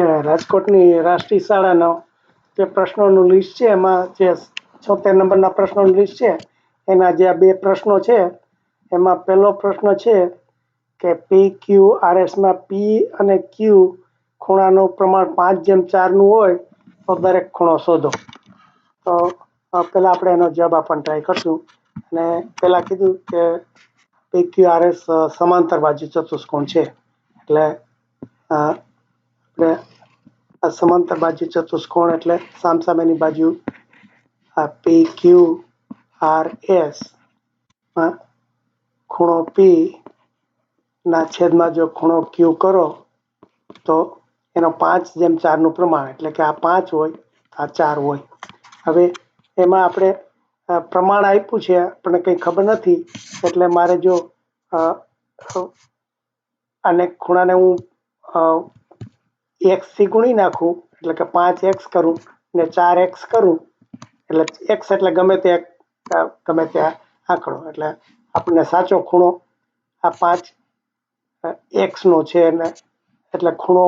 રાજકોટની રાષ્ટ્રીય શાળાનો જે પ્રશ્નોનું લિસ્ટ છે એમાં જે 76 નંબરના પ્રશ્નોનું લિસ્ટ છે એના જે આ બે પ્રશ્નો છે એમાં પહેલો પ્રશ્ન છે કે PQRSમાં P અને Q ખૂણાનું પ્રમાણ 5:4 હોય તો દરેક ખૂણો શોધો. તો પહેલાં આપણે એનો જવાબ આપવાનો ટ્રાય કરશું. અને પહેલાં કીધું કે PQRS સમાંતર બાજુ ચતુષ્કોણ છે, એટલે આપણે આ સમાંતર બાજુ ચતુષ્કોણ એટલે સામસામેની બાજુ આ PQRS માં ખૂણો P ના છેદમાં જો ખૂણો Q કરો તો એનો 5:4 પ્રમાણ, એટલે કે આ 5 હોય આ 4 હોય. હવે એમાં આપણે પ્રમાણ આપ્યું છે, આપણને કંઈ ખબર નથી, એટલે મારે જો આને ખૂણાને હું x થી ગુણી નાખું, એટલે કે 5x કરું ને 4x કરું, એટલે x એટલે ગમે તે આંકડો, એટલે આપણને સાચો ખૂણો આ 5x નો છે, એટલે ખૂણો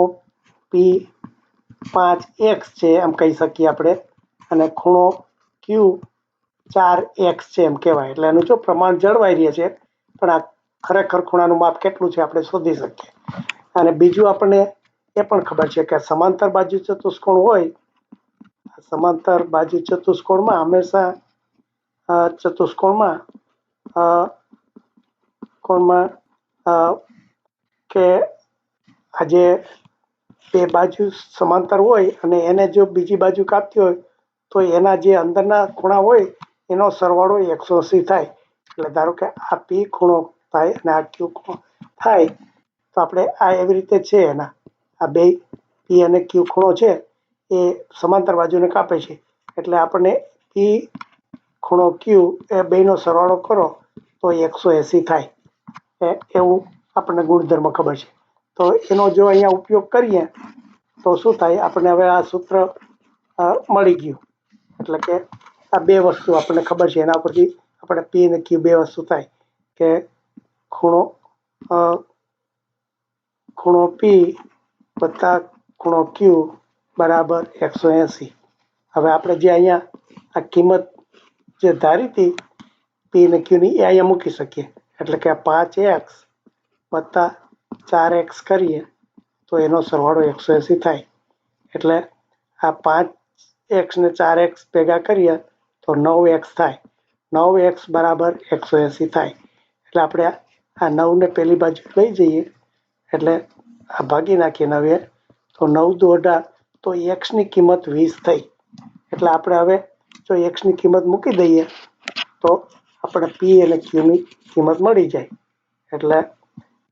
P 5x છે એમ કહી શકીએ આપણે, અને ખૂણો Q 4x છે એમ કહેવાય. એટલે એનું જો પ્રમાણ જળવાઈ રહે છે, પણ આ ખરેખર ખૂણાનું માપ કેટલું છે આપણે શોધી શકીએ. અને બીજું આપણને એ પણ ખબર છે કે સમાંતર બાજુ ચતુષ્કોણ હોય, સમાંતર બાજુ ચતુષ્કોણમાં હંમેશા કે આજે બે બાજુ સમાંતર હોય અને એને જો બીજી બાજુ કાપતી હોય તો એના જે અંદરના ખૂણા હોય એનો સરવાળો 180 થાય. એટલે ધારો કે આ P ખૂણો થાય અને આ Q ખૂણો થાય, તો આપણે આ એવી રીતે છે, એના આ બે P અને Q ખૂણો છે એ સમાંતર બાજુને કાપે છે, એટલે આપણને P ખૂણો Q એ બેનો સરવાળો કરો તો 180 થાય, એવું આપણને ગુણધર્મ ખબર છે. તો એનો જો અહીંયા ઉપયોગ કરીએ તો શું થાય, આપણને હવે આ સૂત્ર મળી ગયું. એટલે કે આ બે વસ્તુ આપણને ખબર છે, એના પરથી આપણે P અને Q બે વસ્તુ થાય કે ખૂણો P વત્તા ખૂણો Q બરાબર 180. હવે આપણે જે અહીંયા આ કિંમત જે ધારી હતી P અને Qની એ અહીંયા મૂકી શકીએ, એટલે કે 5x વત્તા 4x કરીએ તો એનો સરવાળો 180 થાય. એટલે આ 5x ને 4x ભેગા કરીએ તો 9x થાય. 9x બરાબર 180 થાય. એટલે આપણે આ 9 ને પહેલી બાજુ લઈ જઈએ, એટલે આ ભાગી નાખીએ 9 તો 9 દુ 18, તો xની કિંમત 20 થઈ. એટલે આપણે હવે જો xની કિંમત મૂકી દઈએ તો આપણે P અને Qની કિંમત મળી જાય. એટલે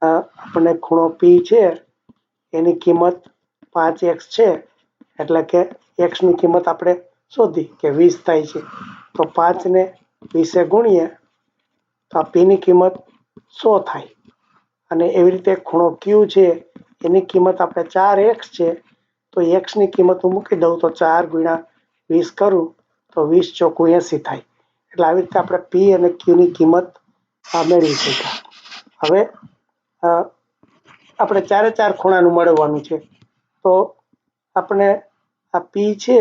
આપણને ખૂણો P છે એની કિંમત 5x છે, એટલે કે xની કિંમત આપણે શોધી કે 20 થાય છે, તો 5 ને 20 ગુણીએ તો આ Pની કિંમત 100 થાય. અને એવી રીતે ખૂણો Q છે એની કિંમત આપણે 4x છે, તો xની કિંમત હું મૂકી દઉં તો 4 ગુણ્યા 20 કરું તો 20 ચોકું 80 થાય. એટલે આવી રીતે આપણે P અને Qની કિંમત મેળવી શક્યા. હવે આપણે ચારે ચાર ખૂણાનું મળવાનું છે, તો આપણે આ P છે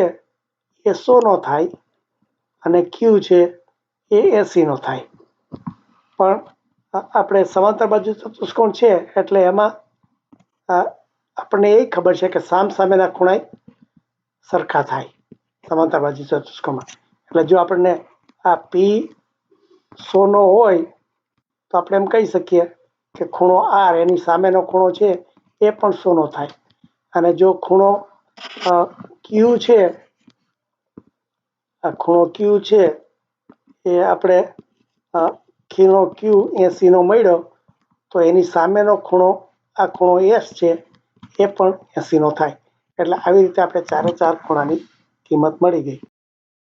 એ 100 નો થાય અને Q છે એ 80 નો થાય. પણ આપણે સમાંતર બાજુ ચતુષ્કોણ છે એટલે એમાં આપણને એ ખબર છે કે સામસામેના ખૂણા સરખા થાય સમાંતર બાજુ ચતુષ્કોણમાં. એટલે જો આપણને આ P 100 નો હોય તો આપણે એમ કહી શકીએ કે ખૂણો R એની સામેનો ખૂણો છે એ પણ 100 નો થાય. અને જો ખૂણો Q છે, આ ખૂણો Q છે એ આપણે ખૂણો Q 80 નો મળ્યો, તો એની સામેનો ખૂણો આ ખૂણો S છે એ પણ 80 નો થાય. એટલે આવી રીતે આપણે ચારે ચાર ખૂણાની કિંમત મળી ગઈ.